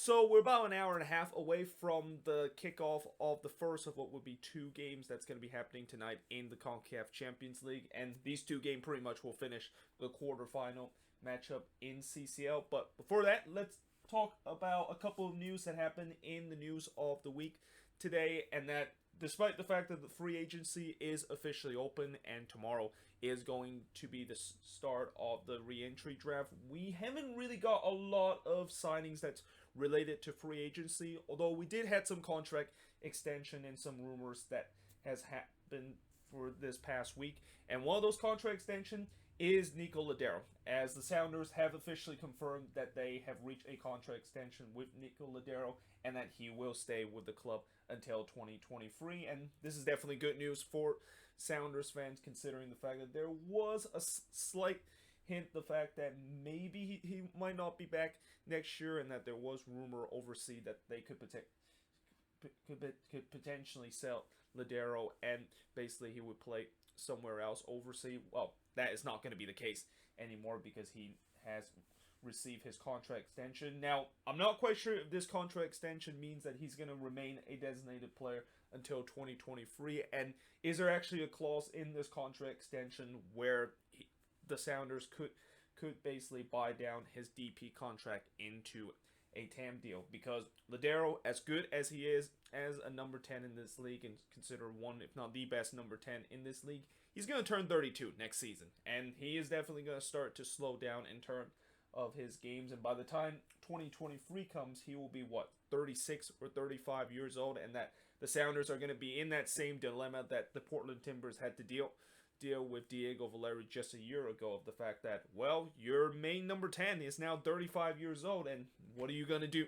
So we're about an hour and a half away from the kickoff of the first of what would be two games that's going to be happening tonight in the CONCACAF Champions League. And these two games pretty much will finish the quarterfinal matchup in CCL. But before that, let's talk about a couple of news that happened in the news of the week today. And that despite the fact that the free agency is officially open and tomorrow is going to be the start of the re-entry draft, we haven't really got a lot of signings that's related to free agency, although we did have some contract extension and some rumors that has happened for this past week. And one of those contract extension is Nico Lodiero, as the Sounders have officially confirmed that they have reached a contract extension with Nico Lodiero and that he will stay with the club until 2023. And this is definitely good news for Sounders fans, considering the fact that there was a slight hint the fact that maybe he might not be back next year, and that there was rumor overseas that they could potentially sell Lodiero and basically he would play somewhere else overseas. Well, that is not going to be the case anymore because he has received his contract extension. Now, I'm not quite sure if this contract extension means that he's going to remain a designated player until 2023, and is there actually a clause in this contract extension where the Sounders could basically buy down his DP contract into a TAM deal? Because Lodiero, as good as he is as a number 10 in this league and considered one, if not the best number 10 in this league, he's going to turn 32 next season. And he is definitely going to start to slow down in terms of his games. And by the time 2023 comes, he will be, 36 or 35 years old. And that the Sounders are going to be in that same dilemma that the Portland Timbers had to deal with Diego Valeri just a year ago, of the fact that, well, your main number 10 is now 35 years old, and what are you going to do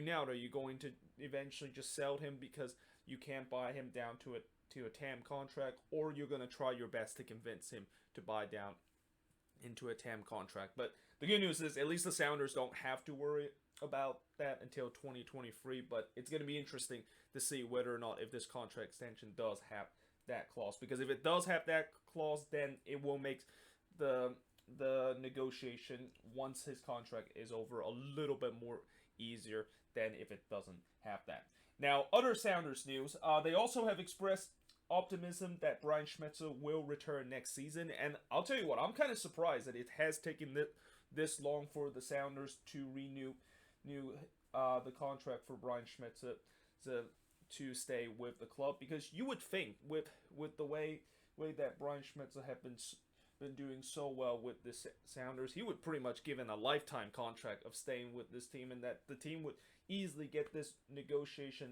now? Are you going to eventually just sell him because you can't buy him down to a TAM contract, or you're going to try your best to convince him to buy down into a TAM contract? But the good news is at least the Sounders don't have to worry about that until 2023, but it's going to be interesting to see whether or not if this contract extension does have that clause, because if it does have that clause, then it will make the negotiation once his contract is over a little bit more easier than if it doesn't have that. Now, other Sounders news, they also have expressed optimism that Brian Schmetzer will return next season, and I'll tell you what, I'm kind of surprised that it has taken this long for the Sounders to renew the contract for Brian Schmetzer to stay with the club, because you would think with the way that Brian Schmetzer have been doing so well with the Sounders, he would pretty much given a lifetime contract of staying with this team, and that the team would easily get this negotiation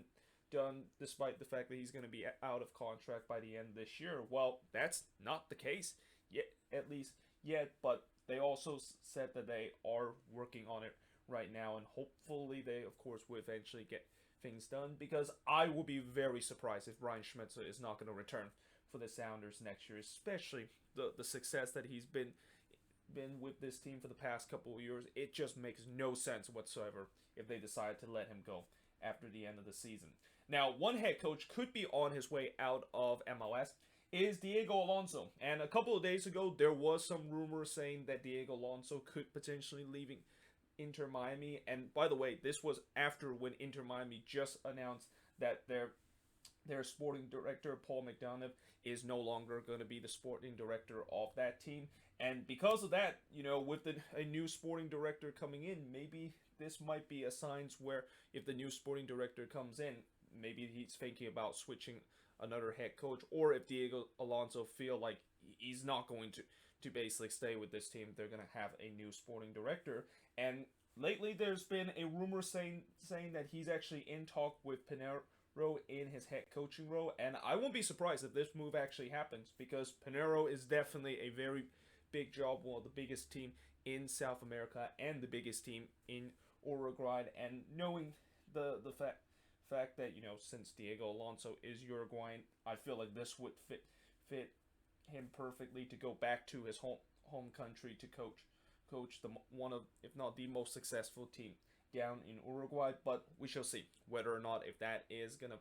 done despite the fact that he's going to be out of contract by the end of this year. Well, that's not the case yet, at least yet, but they also said that they are working on it right now, and hopefully they, of course, will eventually get things done, because I will be very surprised if Brian Schmetzer is not going to return for the Sounders next year, especially the success that he's been with this team for the past couple of years. It just makes no sense whatsoever if they decide to let him go after the end of the season. Now, one head coach could be on his way out of MLS is Diego Alonso, and a couple of days ago there was some rumors saying that Diego Alonso could potentially leaving Inter Miami. And by the way, this was after when Inter Miami just announced that their sporting director, Paul McDonough, is no longer going to be the sporting director of that team. And because of that, with a new sporting director coming in, maybe this might be a sign where if the new sporting director comes in, maybe he's thinking about switching another head coach, or if Diego Alonso feel like he's not going to basically stay with this team, they're going to have a new sporting director. And lately there's been a rumor saying that he's actually in talk with Peñarol in his head coaching role, and I won't be surprised if this move actually happens, because Peñarol is definitely a very big job, one of the biggest team in South America and the biggest team in Uruguay. And knowing the fact that, since Diego Alonso is Uruguayan, I feel like this would fit him perfectly to go back to his home country to coach one of, if not the most successful team down in Uruguay. But we shall see whether or not if that is gonna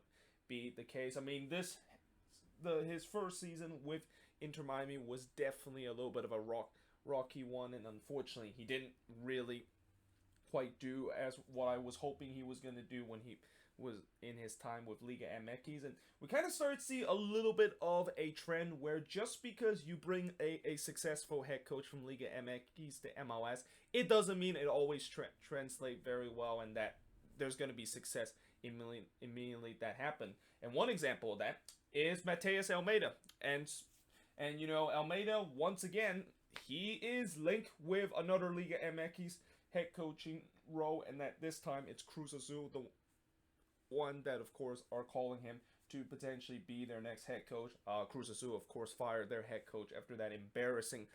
be the case. I mean, his first season with Inter Miami was definitely a little bit of a rocky one, and unfortunately he didn't really quite do as what I was hoping he was going to do when he was in his time with Liga MX. And we kind of started to see a little bit of a trend where just because you bring a successful head coach from Liga MX to MLS, it doesn't mean it always translate very well and that there's going to be success immediately that happen. And one example of that is Mateus Almeida. And you know, Almeida, once again, he is linked with another Liga MX head coaching role, and that this time it's Cruz Azul, the one that, of course, are calling him to potentially be their next head coach. Cruz Azul, of course, fired their head coach after that embarrassing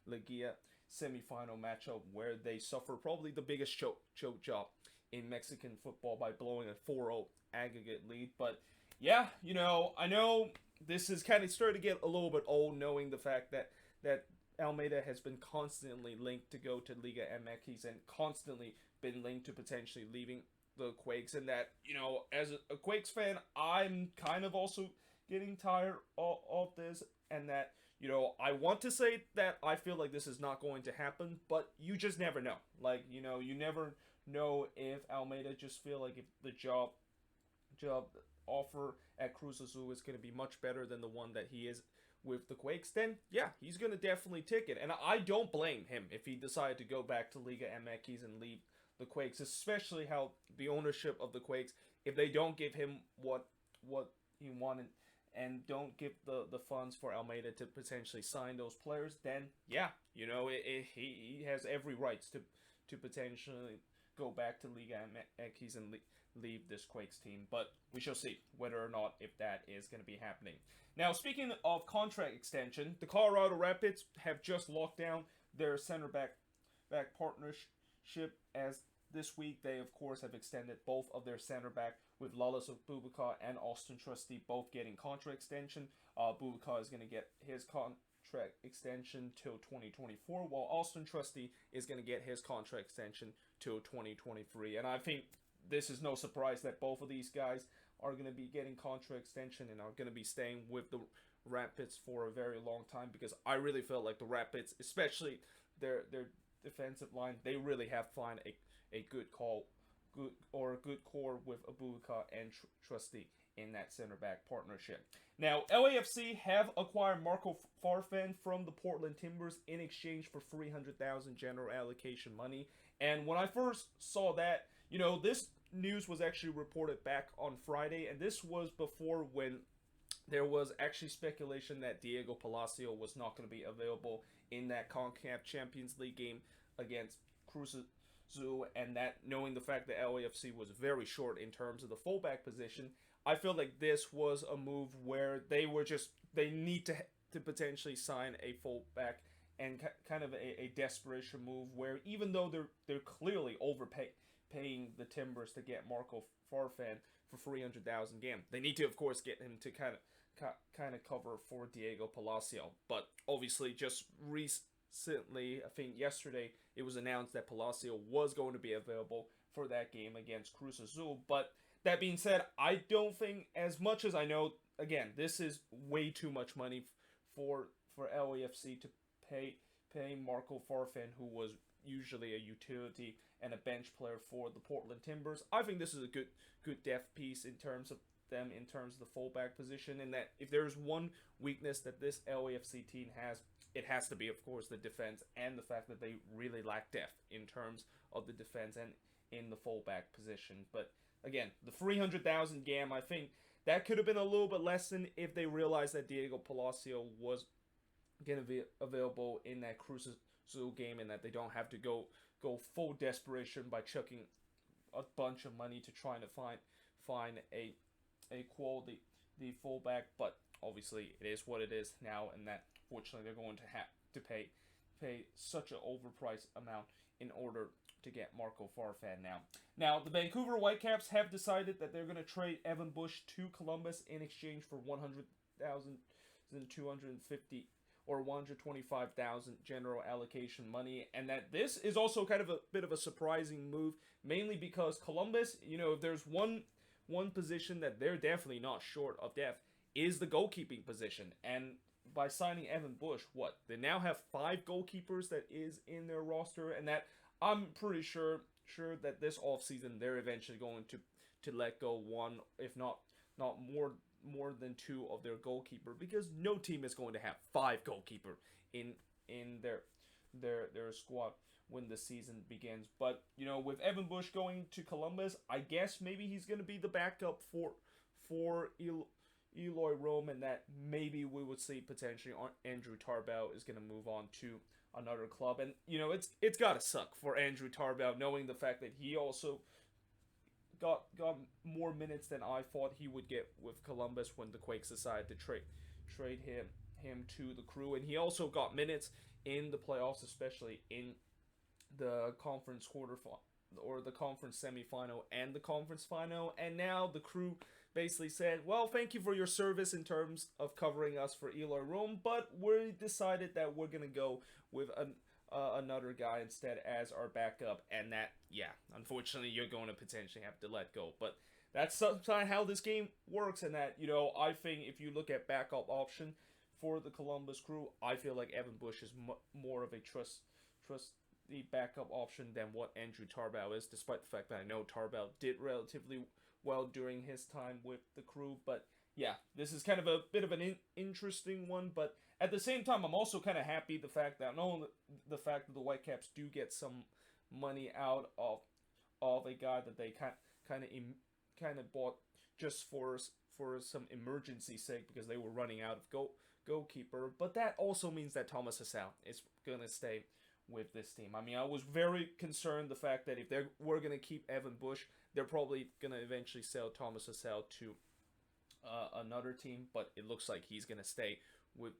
Liga semifinal matchup where they suffered probably the biggest choke job in Mexican football by blowing a 4-0 aggregate lead. But yeah, you know, I know this is kind of starting to get a little bit old, knowing the fact that Almeida has been constantly linked to go to Liga MX and constantly been linked to potentially leaving the Quakes, and that, you know, as a Quakes fan, I'm kind of also getting tired of this, and that, you know, I want to say that I feel like this is not going to happen, but you just never know. Like, you know, you never know if Almeida just feel like if the job offer at Cruz Azul is going to be much better than the one that he is with the Quakes, then yeah, he's going to definitely take it. And I don't blame him if he decided to go back to Liga MX and leave the Quakes, especially how the ownership of the Quakes, if they don't give him what he wanted and don't give the funds for Almeida to potentially sign those players, then yeah, you know, he has every rights to potentially go back to Liga MX and leave this Quakes team. But we shall see whether or not if that is going to be happening. Now, speaking of contract extension, the Colorado Rapids have just locked down their center back partnership, as this week they of course have extended both of their center back, with Lalas Bubaka and Austin Trusty both getting contract extension. Bubaka is going to get his contract extension till 2024, while Austin Trusty is going to get his contract extension till 2023. And I think this is no surprise that both of these guys are going to be getting contract extension and are going to be staying with the Rapids for a very long time, because I really feel like the Rapids, especially their defensive line, they really have found a good core with Abuka and Trusty in that center back partnership. Now, LAFC have acquired Marco Farfan from the Portland Timbers in exchange for $300,000 general allocation money. And when I first saw that, you know, this news was actually reported back on Friday, and this was before when there was actually speculation that Diego Palacio was not going to be available in that CONCACAF Champions League game against Cruz Azul, and that knowing the fact that LAFC was very short in terms of the fullback position, I feel like this was a move where they need to potentially sign a fullback, and kind of a desperation move where even though they're clearly overpaying the Timbers to get Marco Farfan for $300,000 game, they need to of course get him to kind of cover for Diego Palacio. But obviously just recently, I think yesterday, it was announced that Palacio was going to be available for that game against Cruz Azul. But that being said, I don't think, as much as I know, again, this is way too much money for LAFC to pay Marco Farfan, who was usually a utility and a bench player for the Portland Timbers. I think this is a good depth piece in terms of them, in terms of the fullback position, and that if there's one weakness that this LAFC team has, it has to be, of course, the defense, and the fact that they really lack depth in terms of the defense and in the fullback position. But again, the $300,000 GAM, I think that could have been a little bit less than if they realized that Diego Palacio was going to be available in that Cruz Azul game, and that they don't have to go full desperation by chucking a bunch of money to trying to find a quality fullback. But obviously it is what it is now, and that fortunately they're going to have to pay such an overpriced amount in order to get Marco Farfan now. Now, the Vancouver Whitecaps have decided that they're going to trade Evan Bush to Columbus in exchange for $100,250 or $125,000 general allocation money, and that this is also kind of a bit of a surprising move, mainly because Columbus, you know, if there's one position that they're definitely not short of depth, is the goalkeeping position. And by signing Evan Bush, they now have 5 goalkeepers that is in their roster, and that I'm pretty sure sure that this offseason they're eventually going to let go one, if not more than two of their goalkeeper, because no team is going to have five goalkeeper in their squad when the season begins. But with Evan Bush going to Columbus, I guess maybe he's going to be the backup for Eloy Rome, and that maybe we would see potentially Andrew Tarbell is going to move on to another club. And it's got to suck for Andrew Tarbell, knowing the fact that he also got more minutes than I thought he would get with Columbus when the Quakes decided to trade him to the Crew, and he also got minutes in the playoffs, especially in the conference quarterfinal or the conference semifinal and the conference final. And now the Crew basically said, well, thank you for your service in terms of covering us for Eloy Rome, but we decided that we're gonna go with another guy instead as our backup. And that, yeah, unfortunately you're going to potentially have to let go. But that's sometimes how this game works. And that, I think if you look at backup option for the Columbus Crew, I feel like Evan Bush is more of a trust the backup option than what Andrew Tarbell is, despite the fact that I know Tarbell did relatively well during his time with the Crew. But yeah, this is kind of a bit of an interesting one, but at the same time, I'm also kind of happy the fact that the fact that the Whitecaps do get some money out of a guy that they kind of bought just for some emergency sake, because they were running out of goalkeeper. But that also means that Thomas Hasal is gonna stay with this team. I mean, I was very concerned the fact that if they were gonna keep Evan Bush, they're probably gonna eventually sell Thomas Hasal to another team. But it looks like he's gonna stay with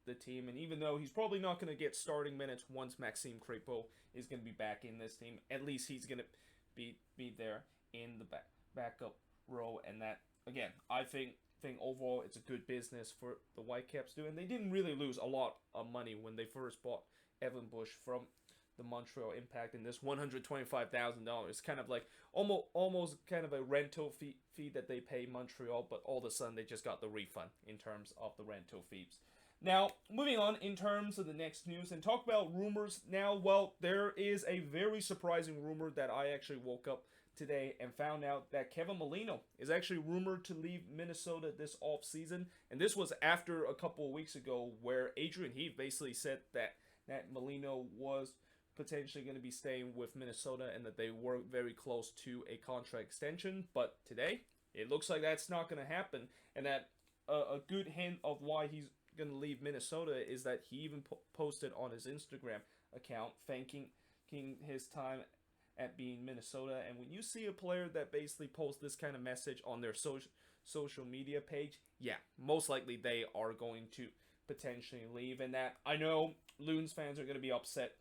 the team, and even though he's probably not going to get starting minutes once Maxime Crepeau is going to be back in this team, at least he's going to be there in the backup row. And that, again, I think overall it's a good business for the Whitecaps to do, and they didn't really lose a lot of money when they first bought Evan Bush from the Montreal Impact, and this $125,000 kind of like almost kind of a rental fee that they pay Montreal, but all of a sudden they just got the refund in terms of the rental fees. Now, moving on in terms of the next news and talk about rumors now. Well, there is a very surprising rumor that I actually woke up today and found out that Kevin Molino is actually rumored to leave Minnesota this offseason, and this was after a couple of weeks ago where Adrian Heath basically said that Molino was potentially going to be staying with Minnesota and that they were very close to a contract extension. But today, it looks like that's not going to happen, and that a good hint of why he's going to leave Minnesota is that he even posted on his Instagram account thanking his time at being Minnesota. And when you see a player that basically posts this kind of message on their social media page, yeah, most likely they are going to potentially leave. And that, I know Loons fans are going to be upset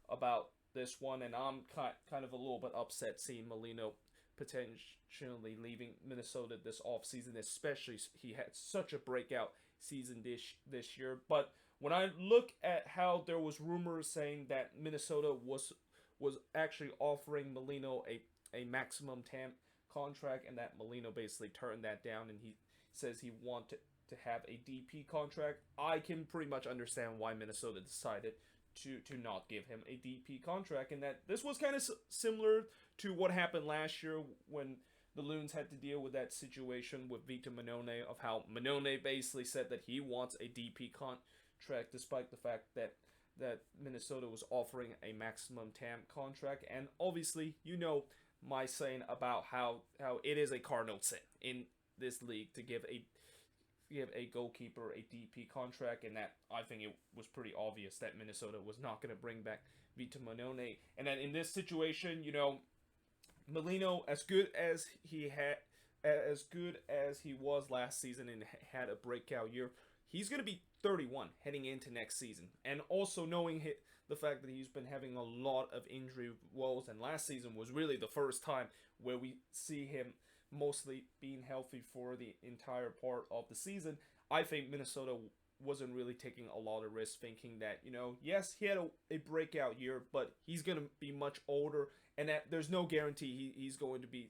about this one, and I'm kind of a little bit upset seeing Molino potentially leaving Minnesota this offseason, especially he had such a breakout season this year. But when I look at how there was rumors saying that Minnesota was actually offering Molino a maximum TAM contract, and that Molino basically turned that down, and he says he wanted to have a DP contract, I can pretty much understand why Minnesota decided to not give him a DP contract. And that this was kind of similar to what happened last year when the Loons had to deal with that situation with Vita Manone, of how Manone basically said that he wants a DP contract despite the fact that Minnesota was offering a maximum TAM contract. And obviously, my saying about how it is a cardinal sin in this league to give a goalkeeper a DP contract, and that I think it was pretty obvious that Minnesota was not going to bring back Vita Manone. And then in this situation, Molino, as good as he was last season and had a breakout year, he's going to be 31 heading into next season. And also knowing the fact that he's been having a lot of injury woes, and last season was really the first time where we see him mostly being healthy for the entire part of the season, I think Minnesota wasn't really taking a lot of risks, thinking that, yes, he had a breakout year, but he's going to be much older, and that there's no guarantee he's going to be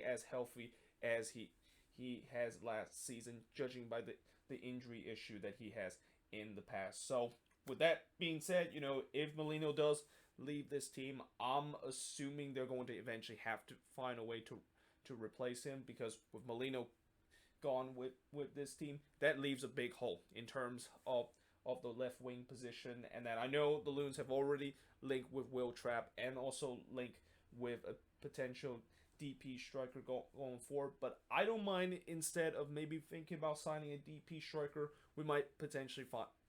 as healthy as he has last season, judging by the injury issue that he has in the past. So with that being said, if Molino does leave this team. I'm assuming they're going to eventually have to find a way to replace him, because with Molino gone with this team, that leaves a big hole in terms of the left wing position. And that I know the Loons have already linked with Will Trapp and also linked with a potential DP striker going forward. But I don't mind, instead of maybe thinking about signing a DP striker, we might potentially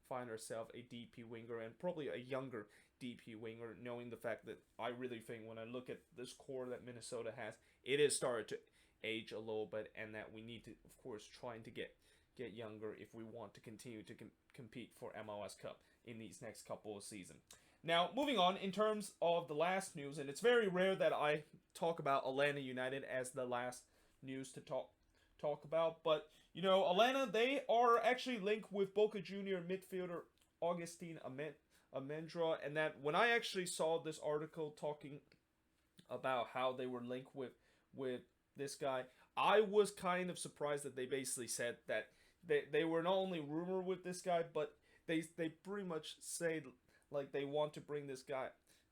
find ourselves a DP winger, and probably a younger DP winger, knowing the fact that I really think when I look at this core that Minnesota has, it has started to age a little bit, and that we need to, of course, trying to get younger if we want to continue to compete for MLS Cup in these next couple of seasons. Now, moving on, in terms of the last news, and it's very rare that I talk about Atlanta United as the last news to talk about, but, you know, Atlanta, they are actually linked with Boca Junior midfielder Augustin Almendra, and that when I actually saw this article talking about how they were linked with this guy, I was kind of surprised that they basically said that they were not only rumored with this guy, but they pretty much say like they want to bring this guy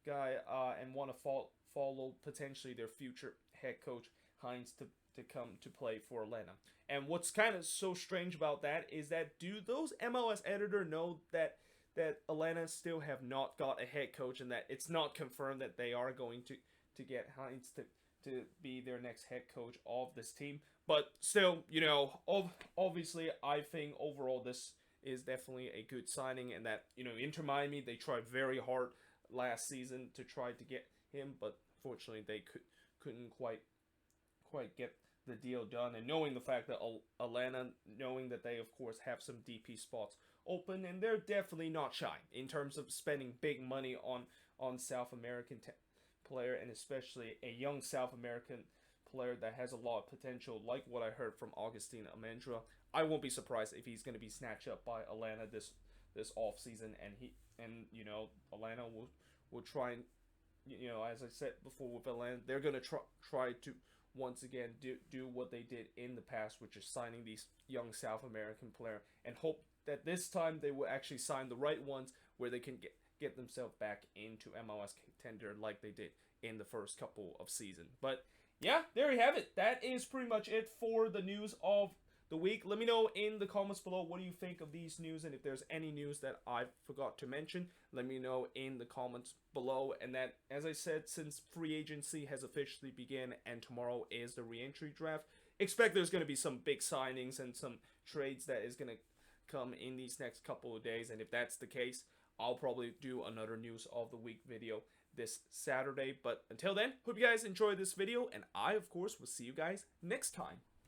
and want to follow potentially their future head coach Heinz to come to play for Atlanta. And what's kind of so strange about that is that, do those MLS editor know that Atlanta still have not got a head coach, and that it's not confirmed that they are going to get Heinz to be their next head coach of this team? But still, you know, obviously I think overall this is definitely a good signing, and that, you know, Inter Miami, they tried very hard last season to try to get him, but fortunately they couldn't quite get the deal done. And knowing the fact that Atlanta, knowing that they of course have some DP spots open, and they're definitely not shy in terms of spending big money on South American player, and especially a young South American player that has a lot of potential, like what I heard from Augustin Almendra. I won't be surprised if he's going to be snatched up by Atlanta this off season, and you know, Atlanta will try and, you know, as I said before with Atlanta, they're going to try to once again do what they did in the past, which is signing these young South American player, and hope that this time they will actually sign the right ones where they can get themselves back into MLS contender like they did in the first couple of seasons. But yeah, there you have it. That is pretty much it for the news of the week. Let me know in the comments below what do you think of these news, and if there's any news that I forgot to mention, let me know in the comments below. And that, as I said, since free agency has officially begun and tomorrow is the re-entry draft, expect there's going to be some big signings and some trades that is going to come in these next couple of days. And if that's the case, I'll probably do another news of the week video this Saturday. But until then, hope you guys enjoyed this video, and I of course will see you guys next time.